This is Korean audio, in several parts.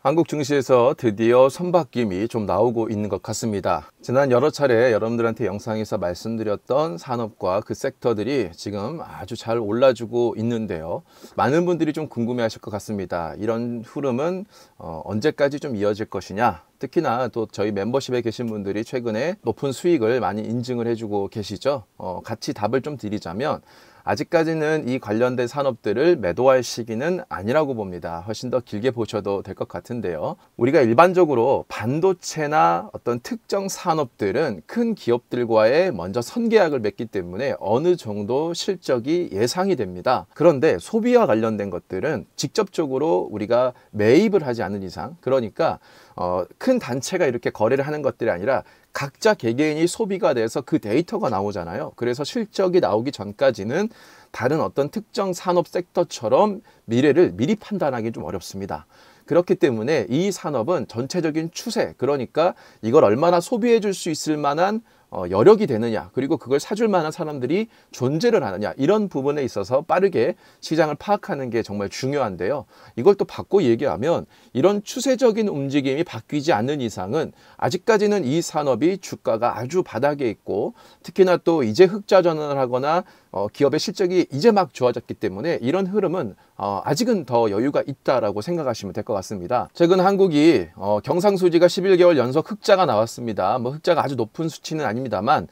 한국 증시에서 드디어 선바뀜이 좀 나오고 있는 것 같습니다. 지난 여러 차례 여러분들한테 영상에서 말씀드렸던 산업과 그 섹터들이 지금 아주 잘 올라주고 있는데요. 많은 분들이 좀 궁금해하실 것 같습니다. 이런 흐름은 언제까지 좀 이어질 것이냐? 특히나 또 저희 멤버십에 계신 분들이 최근에 높은 수익을 많이 인증을 해주고 계시죠. 같이 답을 좀 드리자면 아직까지는 이 관련된 산업들을 매도할 시기는 아니라고 봅니다. 훨씬 더 길게 보셔도 될 것 같은데요. 우리가 일반적으로 반도체나 어떤 특정 산업들은 큰 기업들과의 먼저 선계약을 맺기 때문에 어느 정도 실적이 예상이 됩니다. 그런데 소비와 관련된 것들은 직접적으로 우리가 매입을 하지 않는 이상, 그러니까 큰 단체가 이렇게 거래를 하는 것들이 아니라 각자 개개인이 소비가 돼서 그 데이터가 나오잖아요. 그래서 실적이 나오기 전까지는 다른 어떤 특정 산업 섹터처럼 미래를 미리 판단하기 좀 어렵습니다. 그렇기 때문에 이 산업은 전체적인 추세, 그러니까 이걸 얼마나 소비해 줄 수 있을 만한 여력이 되느냐, 그리고 그걸 사줄 만한 사람들이 존재를 하느냐, 이런 부분에 있어서 빠르게 시장을 파악하는 게 정말 중요한데요. 이걸 또 바꿔 얘기하면 이런 추세적인 움직임이 바뀌지 않는 이상은 아직까지는 이 산업이 주가가 아주 바닥에 있고, 특히나 또 이제 흑자 전환을 하거나 기업의 실적이 이제 막 좋아졌기 때문에 이런 흐름은 아직은 더 여유가 있다라고 생각하시면 될 것 같습니다. 최근 한국이 경상수지가 11개월 연속 흑자가 나왔습니다. 흑자가 아주 높은 수치는 아닙니다만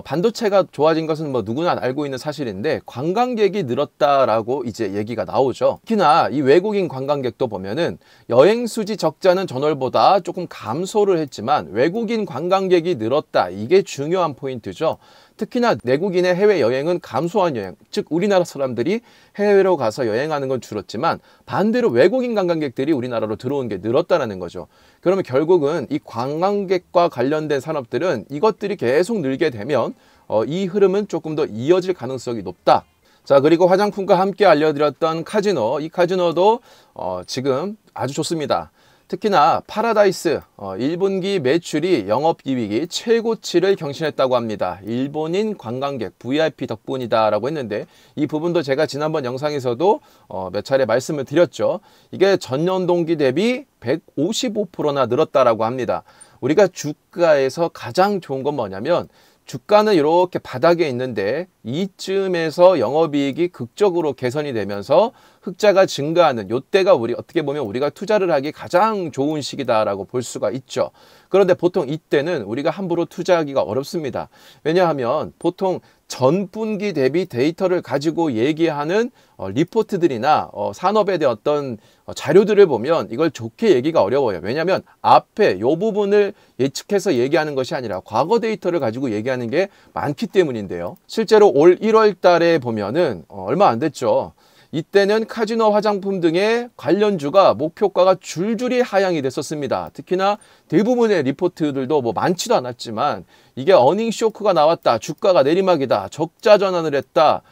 반도체가 좋아진 것은 누구나 알고 있는 사실인데 관광객이 늘었다라고 이제 얘기가 나오죠. 특히나 이 외국인 관광객도 보면은 여행수지 적자는 전월보다 조금 감소를 했지만 외국인 관광객이 늘었다, 이게 중요한 포인트죠. 특히나 내국인의 해외여행은 감소한 여행, 즉 우리나라 사람들이 해외로 가서 여행하는 건 줄었지만 반대로 외국인 관광객들이 우리나라로 들어온 게 늘었다는 거죠. 그러면 결국은 이 관광객과 관련된 산업들은 이것들이 계속 늘게 되면 이 흐름은 조금 더 이어질 가능성이 높다. 자, 그리고 화장품과 함께 알려드렸던 카지노, 이 카지노도 지금 아주 좋습니다. 특히나 파라다이스 1분기 매출이 영업이익이 최고치를 경신했다고 합니다. 일본인 관광객 VIP 덕분이다 라고 했는데, 이 부분도 제가 지난번 영상에서도 몇 차례 말씀을 드렸죠. 이게 전년 동기 대비 155%나 늘었다라고 합니다. 우리가 주가에서 가장 좋은 건 뭐냐면, 주가는 이렇게 바닥에 있는데 이쯤에서 영업이익이 극적으로 개선이 되면서 흑자가 증가하는 이때가 어떻게 보면 우리가 투자를 하기 가장 좋은 시기다라고 볼 수가 있죠. 그런데 보통 이때는 우리가 함부로 투자하기가 어렵습니다. 왜냐하면 보통 전분기 대비 데이터를 가지고 얘기하는 리포트들이나 산업에 대한 어떤 자료들을 보면 이걸 좋게 얘기가 어려워요. 왜냐하면 앞에 이 부분을 예측해서 얘기하는 것이 아니라 과거 데이터를 가지고 얘기하는 게 많기 때문인데요. 실제로 올 1월 달에 보면은 얼마 안 됐죠. 이때는 카지노, 화장품 등의 관련주가 목표가가 줄줄이 하향이 됐었습니다. 특히나 대부분의 리포트들도 많지도 않았지만 이게 어닝 쇼크가 나왔다, 주가가 내리막이다, 적자 전환을 했다,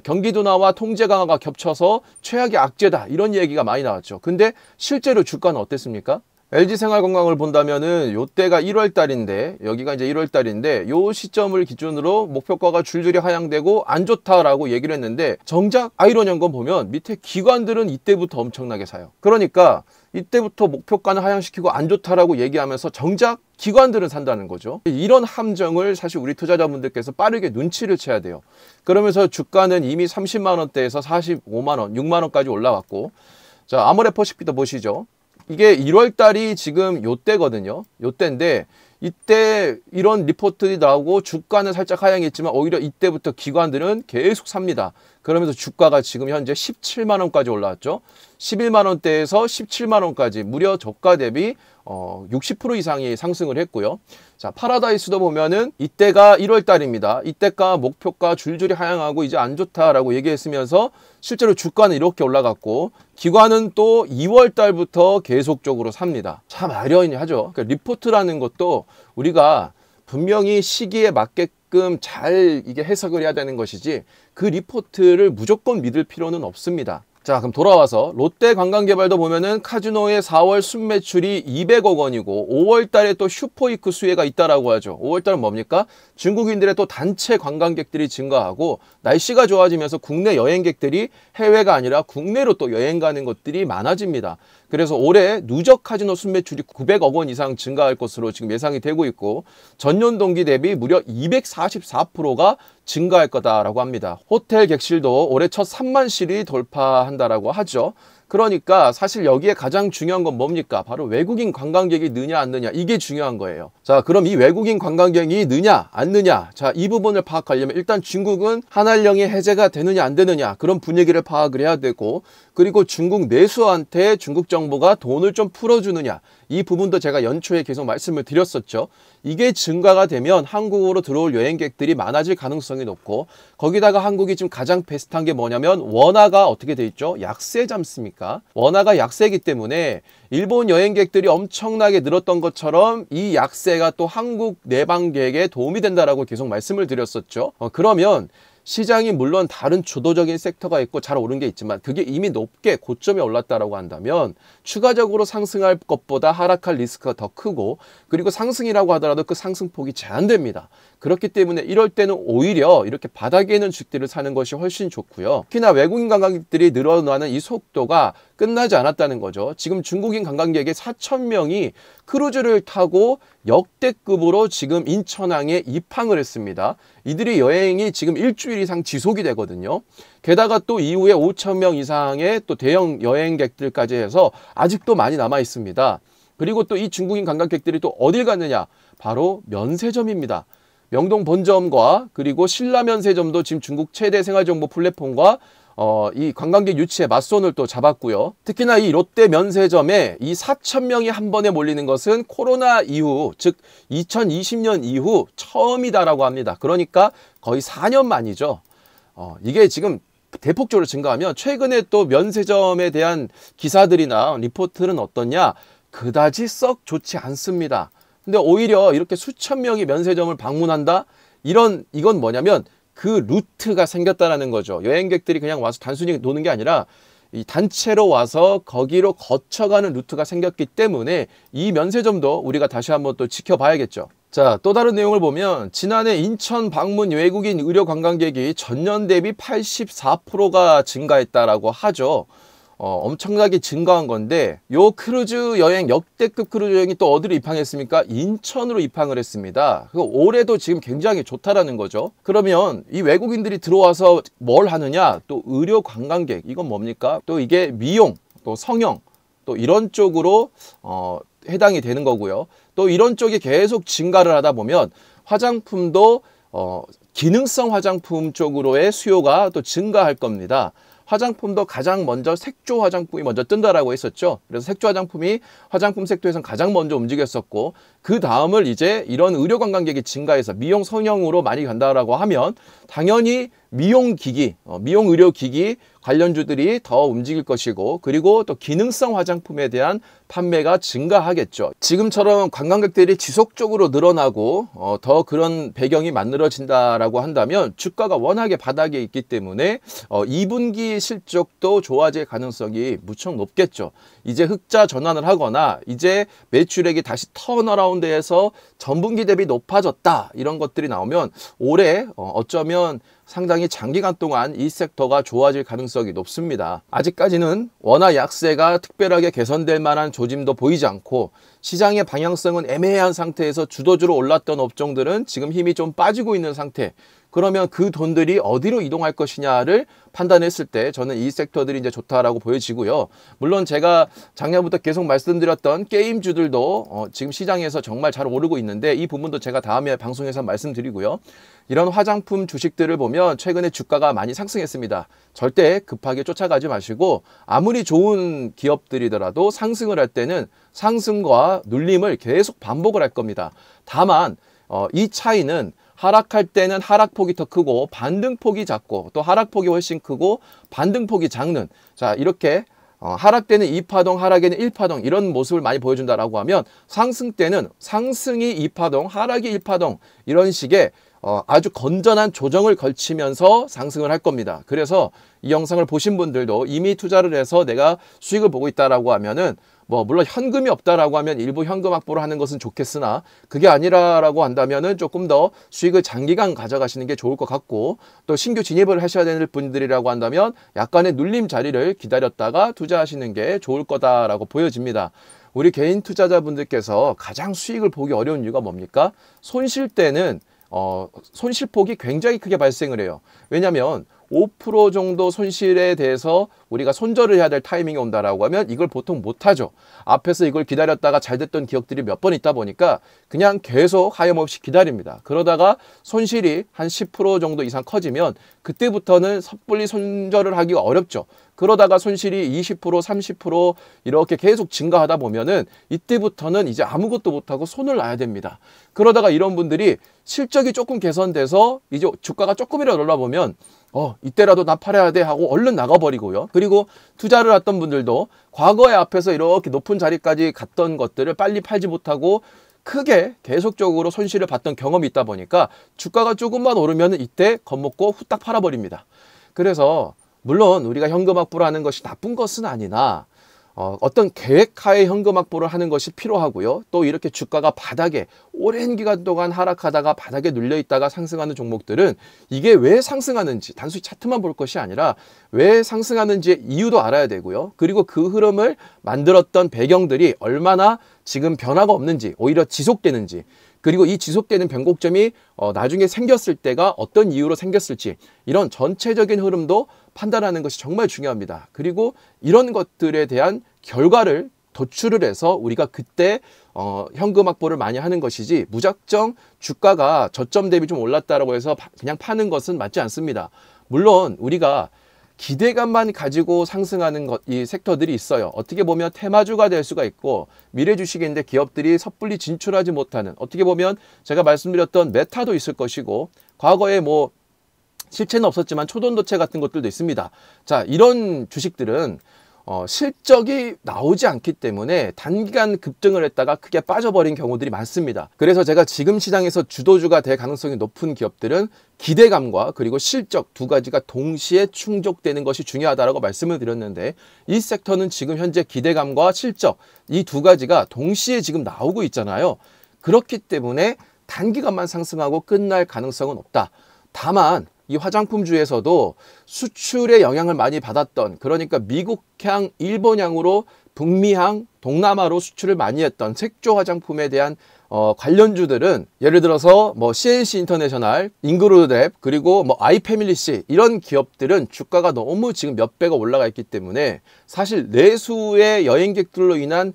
경기 둔화와 통제 강화가 겹쳐서 최악의 악재다, 이런 얘기가 많이 나왔죠. 근데 실제로 주가는 어땠습니까? LG생활건강을 본다면은 요때가 1월 달인데, 여기가 이제 1월 달인데 요 시점을 기준으로 목표가가 줄줄이 하향되고 안 좋다라고 얘기를 했는데, 정작 아이러니한 건 보면 밑에 기관들은 이때부터 엄청나게 사요. 그러니까 이때부터 목표가는 하향시키고 안 좋다라고 얘기하면서 정작 기관들은 산다는 거죠. 이런 함정을 사실 우리 투자자분들께서 빠르게 눈치를 채야 돼요. 그러면서 주가는 이미 30만 원대에서 45만 원, 6만 원까지 올라왔고, 자, 아모레퍼시픽도 보시죠. 이게 1월 달이 지금 요때거든요. 요때인데 이때 이런 리포트가 나오고 주가는 살짝 하향했지만 오히려 이때부터 기관들은 계속 삽니다. 그러면서 주가가 지금 현재 17만 원까지 올라왔죠. 11만 원대에서 17만 원까지 무려 저가 대비 60% 이상이 상승을 했고요. 자, 파라다이스도 보면은 이때가 1월 달입니다. 이때가 목표가 줄줄이 하향하고 이제 안 좋다라고 얘기했으면서 실제로 주가는 이렇게 올라갔고, 기관은 또 2월 달부터 계속적으로 삽니다. 참 아이러니하죠. 그러니까 리포트라는 것도 우리가 분명히 시기에 맞게끔 잘 이게 해석을 해야 되는 것이지 그 리포트를 무조건 믿을 필요는 없습니다. 자, 그럼 돌아와서 롯데관광개발도 보면은 카지노의 4월 순매출이 200억 원이고 5월 달에 또 슈퍼이크 수혜가 있다라고 하죠. 5월 달은 뭡니까? 중국인들의 또 단체 관광객들이 증가하고 날씨가 좋아지면서 국내 여행객들이 해외가 아니라 국내로 또 여행 가는 것들이 많아집니다. 그래서 올해 누적 카지노 순매출이 900억 원 이상 증가할 것으로 지금 예상이 되고 있고 전년 동기 대비 무려 244%가 증가할 거다라고 합니다. 호텔 객실도 올해 첫 3만 실이 돌파한다라고 하죠. 그러니까 사실 여기에 가장 중요한 건 뭡니까? 바로 외국인 관광객이 느냐 안 느냐, 이게 중요한 거예요. 자, 그럼 이 외국인 관광객이 느냐 안 느냐, 자, 이 부분을 파악하려면 일단 중국은 한한령이 해제가 되느냐 안 되느냐, 그런 분위기를 파악을 해야 되고, 그리고 중국 내수한테 중국 정부가 돈을 좀 풀어주느냐, 이 부분도 제가 연초에 계속 말씀을 드렸었죠. 이게 증가가 되면 한국으로 들어올 여행객들이 많아질 가능성이 높고, 거기다가 한국이 지금 가장 베스트한 게 뭐냐면 원화가 어떻게 돼 있죠? 약세지 않습니까? 원화가 약세이기 때문에 일본 여행객들이 엄청나게 늘었던 것처럼 이 약세가 또 한국 내방객에 도움이 된다라고 계속 말씀을 드렸었죠. 그러면 시장이 물론 다른 주도적인 섹터가 있고 잘 오른 게 있지만 그게 이미 높게 고점에 올랐다라고 한다면 추가적으로 상승할 것보다 하락할 리스크가 더 크고, 그리고 상승이라고 하더라도 그 상승폭이 제한됩니다. 그렇기 때문에 이럴 때는 오히려 이렇게 바닥에 있는 주식들을 사는 것이 훨씬 좋고요. 특히나 외국인 관광객들이 늘어나는 이 속도가 끝나지 않았다는 거죠. 지금 중국인 관광객의 4,000명이 크루즈를 타고 역대급으로 지금 인천항에 입항을 했습니다. 이들의 여행이 지금 일주일 이상 지속이 되거든요. 게다가 또 이후에 5,000명 이상의 또 대형 여행객들까지 해서 아직도 많이 남아 있습니다. 그리고 또 이 중국인 관광객들이 또 어딜 갔느냐? 바로 면세점입니다. 명동 본점과 그리고 신라면세점도 지금 중국 최대 생활정보 플랫폼과 이 관광객 유치에 맞손을 또 잡았고요. 특히나 이 롯데 면세점에 이 4,000명이 한 번에 몰리는 것은 코로나 이후, 즉 2020년 이후 처음이다라고 합니다. 그러니까 거의 4년 만이죠. 이게 지금 대폭적으로 증가하면 최근에 또 면세점에 대한 기사들이나 리포트는 어떠냐? 그다지 썩 좋지 않습니다. 근데 오히려 이렇게 수천 명이 면세점을 방문한다? 이건 뭐냐면 그 루트가 생겼다라는 거죠. 여행객들이 그냥 와서 단순히 노는 게 아니라 이 단체로 와서 거기로 거쳐가는 루트가 생겼기 때문에 이 면세점도 우리가 다시 한번 또 지켜봐야겠죠. 자, 또 다른 내용을 보면 지난해 인천 방문 외국인 의료 관광객이 전년 대비 84%가 증가했다라고 하죠. 엄청나게 증가한 건데, 요 크루즈 여행, 역대급 크루즈 여행이 또 어디로 입항했습니까? 인천으로 입항을 했습니다. 올해도 지금 굉장히 좋다라는 거죠. 그러면 이 외국인들이 들어와서 뭘 하느냐? 또 의료 관광객, 이건 뭡니까? 또 이게 미용, 또 성형, 또 이런 쪽으로 해당이 되는 거고요. 또 이런 쪽이 계속 증가를 하다 보면 화장품도 기능성 화장품 쪽으로의 수요가 또 증가할 겁니다. 화장품도 가장 먼저 색조 화장품이 먼저 뜬다라고 했었죠. 그래서 색조 화장품이 화장품 섹터에서는 가장 먼저 움직였었고, 그 다음을 이제 이런 의료 관광객이 증가해서 미용 성형으로 많이 간다라고 하면 당연히 미용기기, 미용 의료기기 관련주들이 더 움직일 것이고, 그리고 또 기능성 화장품에 대한 판매가 증가하겠죠. 지금처럼 관광객들이 지속적으로 늘어나고 더 그런 배경이 만들어진다라고 한다면 주가가 워낙에 바닥에 있기 때문에 2분기 실적도 좋아질 가능성이 무척 높겠죠. 이제 흑자 전환을 하거나 이제 매출액이 다시 턴어라운드해서 전분기 대비 높아졌다, 이런 것들이 나오면 올해 어쩌면 상당히 장기간 동안 이 섹터가 좋아질 가능성이 높습니다. 아직까지는 원화 약세가 특별하게 개선될 만한 조짐도 보이지 않고 시장의 방향성은 애매한 상태에서 주도주로 올랐던 업종들은 지금 힘이 좀 빠지고 있는 상태. 그러면 그 돈들이 어디로 이동할 것이냐를 판단했을 때 저는 이 섹터들이 이제 좋다라고 보여지고요. 물론 제가 작년부터 계속 말씀드렸던 게임주들도 지금 시장에서 정말 잘 오르고 있는데 이 부분도 제가 다음에 방송에서 말씀드리고요. 이런 화장품 주식들을 보면 최근에 주가가 많이 상승했습니다. 절대 급하게 쫓아가지 마시고 아무리 좋은 기업들이더라도 상승을 할 때는 상승과 눌림을 계속 반복을 할 겁니다. 다만 이 차이는 하락할 때는 하락폭이 더 크고 반등폭이 작고, 또 하락폭이 훨씬 크고 반등폭이 작는, 자, 이렇게 하락 때는 2파동, 하락에는 1파동, 이런 모습을 많이 보여준다라고 하면 상승 때는 상승이 2파동, 하락이 1파동, 이런 식의 아주 건전한 조정을 걸치면서 상승을 할 겁니다. 그래서 이 영상을 보신 분들도 이미 투자를 해서 내가 수익을 보고 있다라고 하면은 물론 현금이 없다라고 하면 일부 현금 확보를 하는 것은 좋겠으나 그게 아니라라고 한다면은 조금 더 수익을 장기간 가져가시는 게 좋을 것 같고, 또 신규 진입을 하셔야 되는 분들이라고 한다면 약간의 눌림 자리를 기다렸다가 투자하시는 게 좋을 거다라고 보여집니다. 우리 개인 투자자분들께서 가장 수익을 보기 어려운 이유가 뭡니까? 손실 때는 손실폭이 굉장히 크게 발생을 해요. 왜냐하면 5% 정도 손실에 대해서 우리가 손절을 해야 될 타이밍이 온다라고 하면 이걸 보통 못하죠. 앞에서 이걸 기다렸다가 잘 됐던 기억들이 몇 번 있다 보니까 그냥 계속 하염없이 기다립니다. 그러다가 손실이 한 10% 정도 이상 커지면 그때부터는 섣불리 손절을 하기가 어렵죠. 그러다가 손실이 20%, 30% 이렇게 계속 증가하다 보면은 이때부터는 이제 아무것도 못하고 손을 놔야 됩니다. 그러다가 이런 분들이 실적이 조금 개선돼서 이제 주가가 조금이라도 올라보면 이때라도 나 팔아야 돼 하고 얼른 나가버리고요. 그리고 투자를 했던 분들도 과거에 앞에서 이렇게 높은 자리까지 갔던 것들을 빨리 팔지 못하고 크게 계속적으로 손실을 봤던 경험이 있다 보니까 주가가 조금만 오르면 이때 겁먹고 후딱 팔아버립니다. 그래서 물론 우리가 현금 확보를 하는 것이 나쁜 것은 아니나 어떤 계획하에 현금 확보를 하는 것이 필요하고요. 또 이렇게 주가가 바닥에 오랜 기간 동안 하락하다가 바닥에 눌려 있다가 상승하는 종목들은 이게 왜 상승하는지 단순히 차트만 볼 것이 아니라 왜 상승하는지 이유도 알아야 되고요. 그리고 그 흐름을 만들었던 배경들이 얼마나 지금 변화가 없는지, 오히려 지속되는지, 그리고 이 지속되는 변곡점이 나중에 생겼을 때가 어떤 이유로 생겼을지, 이런 전체적인 흐름도 판단하는 것이 정말 중요합니다. 그리고 이런 것들에 대한 결과를 도출을 해서 우리가 그때 현금 확보를 많이 하는 것이지, 무작정 주가가 저점 대비 좀 올랐다라고 해서 그냥 파는 것은 맞지 않습니다. 물론 우리가 기대감만 가지고 상승하는 이 섹터들이 있어요. 어떻게 보면 테마주가 될 수가 있고, 미래 주식인데 기업들이 섣불리 진출하지 못하는, 어떻게 보면 제가 말씀드렸던 메타도 있을 것이고, 과거에 실체는 없었지만 초돈도체 같은 것들도 있습니다. 자, 이런 주식들은 실적이 나오지 않기 때문에 단기간 급등을 했다가 크게 빠져버린 경우들이 많습니다. 그래서 제가 지금 시장에서 주도주가 될 가능성이 높은 기업들은 기대감과 그리고 실적 두 가지가 동시에 충족되는 것이 중요하다고 말씀을 드렸는데, 이 섹터는 지금 현재 기대감과 실적 이 두 가지가 동시에 지금 나오고 있잖아요. 그렇기 때문에 단기간만 상승하고 끝날 가능성은 없다. 다만 이 화장품주에서도 수출에 영향을 많이 받았던, 그러니까 미국향, 일본향으로 북미향, 동남아로 수출을 많이 했던 색조 화장품에 대한 관련주들은 예를 들어서 CNC 인터내셔널, 잉그루뎁, 그리고 아이패밀리시, 이런 기업들은 주가가 너무 지금 몇 배가 올라가 있기 때문에 사실 내수의 여행객들로 인한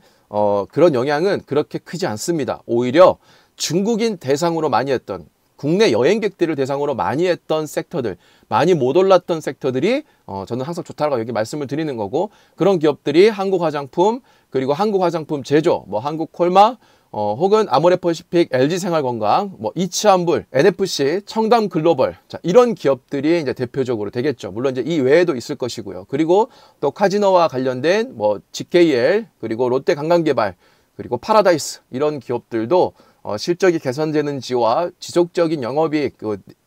그런 영향은 그렇게 크지 않습니다. 오히려 중국인 대상으로 많이 했던, 국내 여행객들을 대상으로 많이 했던 섹터들, 많이 못 올랐던 섹터들이 저는 항상 좋다고 여기 말씀을 드리는 거고, 그런 기업들이 한국 화장품, 그리고 한국 화장품 제조, 한국 콜마, 혹은 아모레퍼시픽, LG생활건강, 이치환불, NFC, 청담글로벌, 자, 이런 기업들이 이제 대표적으로 되겠죠. 물론 이제 이 외에도 있을 것이고요. 그리고 또 카지노와 관련된 GKL, 그리고 롯데관광개발, 그리고 파라다이스, 이런 기업들도 실적이 개선되는지와 지속적인 영업이익,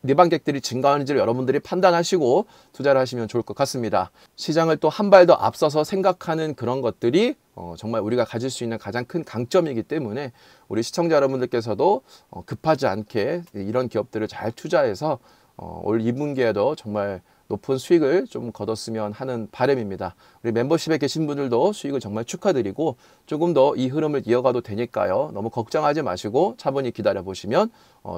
내방객들이 증가하는지를 여러분들이 판단하시고 투자를 하시면 좋을 것 같습니다. 시장을 또 한 발 더 앞서서 생각하는 그런 것들이 정말 우리가 가질 수 있는 가장 큰 강점이기 때문에 우리 시청자 여러분들께서도 급하지 않게 이런 기업들을 잘 투자해서 올 2분기에도 정말 높은 수익을 좀 거뒀으면 하는 바람입니다. 우리 멤버십에 계신 분들도 수익을 정말 축하드리고, 조금 더 이 흐름을 이어가도 되니까요. 너무 걱정하지 마시고 차분히 기다려 보시면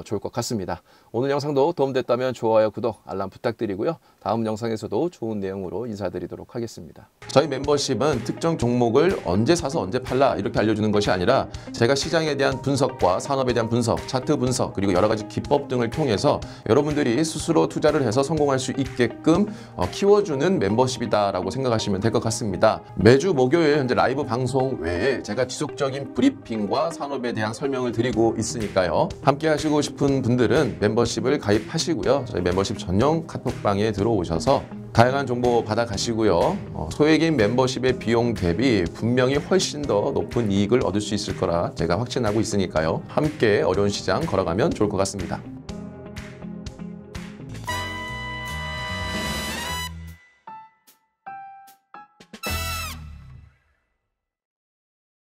좋을 것 같습니다. 오늘 영상도 도움됐다면 좋아요, 구독, 알람 부탁드리고요. 다음 영상에서도 좋은 내용으로 인사드리도록 하겠습니다. 저희 멤버십은 특정 종목을 언제 사서 언제 팔라 이렇게 알려주는 것이 아니라, 제가 시장에 대한 분석과 산업에 대한 분석, 차트 분석, 그리고 여러 가지 기법 등을 통해서 여러분들이 스스로 투자를 해서 성공할 수 있게끔 키워주는 멤버십이다라고 생각하시면 될 것 같습니다. 매주 목요일 현재 라이브 방송 외에 제가 지속적인 브리핑과 산업에 대한 설명을 드리고 있으니까요. 함께 하시고 싶은 분들은 멤버십을 가입하시고요. 저희 멤버십 전용 카톡방에 들어오셔서 다양한 정보 받아가시고요. 소액인 멤버십의 비용 대비 분명히 훨씬 더 높은 이익을 얻을 수 있을 거라 제가 확신하고 있으니까요. 함께 어려운 시장 걸어가면 좋을 것 같습니다.